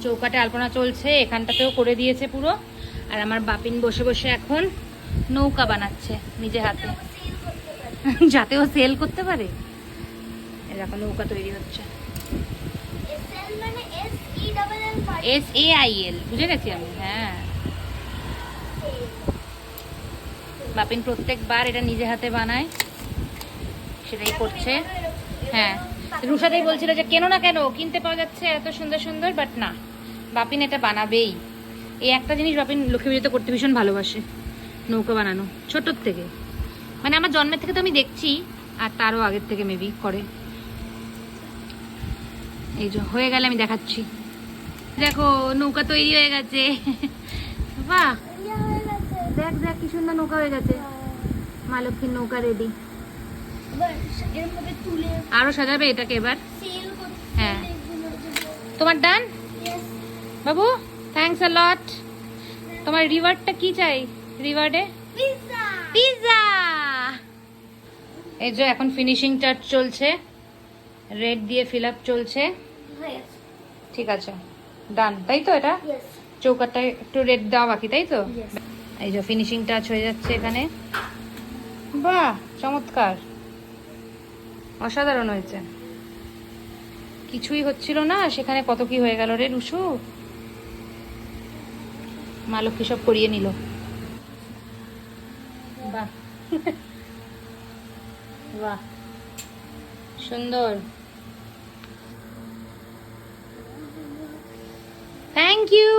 চৌকাটে আলপনা চলছে, এখানটাতেও করে দিয়েছে পুরো। আর আমার বাপিন বসে বসে এখন নৌকা বানাচ্ছে নিজে হাতে, যাতেও সেল করতে পারে। এরকম নৌকা তৈরি হচ্ছে। SAIL, বুঝে গেছি আমি। হ্যাঁ, বাপিন প্রত্যেকবার এটা নিজে হাতে বানায়, সেটাই করছে। হ্যাঁ, রুষাদাই বলছিল যে কেন না কেন, কিনতে পাওয়া যাচ্ছে এত সুন্দর সুন্দর, বাট না, বাপিন এটা বানাবেই। এই একটা জিনিস বাপিন লক্ষ্মী পুজোতে করতে ভীষণ ভালোবাসে, নৌকা বানানো, ছোটোর থেকে। মানে আমার জন্মের থেকে তো আমি দেখছি, আর তারও আগের থেকে মেবি করে। এই যে হয়ে গেলে আমি দেখাচ্ছি। দেখো নৌকা তৈরি হয়ে গেছে। বাহ, দেখ দেখ কি সুন্দর নৌকা হয়ে গেছে। মা লক্ষ্মীর নৌকা রেডি। আরো সাজাবে এটাকে এবার। হ্যাঁ, তোমার ডান বাবু, থ্যাঙ্কস আ লট। তোমার রিওয়ার্ডটা কি চাই? রিওয়ার্ডে পিৎজা। এই যে এখন ফিনিশিং টাচ চলছে, রেড দিয়ে ফিল আপ চলছে। ঠিক আছে, ডান, তাই তো? এটা চৌকাটা একটু রেড দেওয়া বাকি, তাই তো? এই যে ফিনিশিং টাচ হয়ে যাচ্ছে এখানে। বাহ, চমৎকার, অসাধারণ হয়েছে। কিছুই হচ্ছিল না, সেখানে কত কি হয়ে গেল রে রুশু। মা লক্ষ্মী সব করিয়ে নিল। বাহ, বাহ, সুন্দর। Thank you.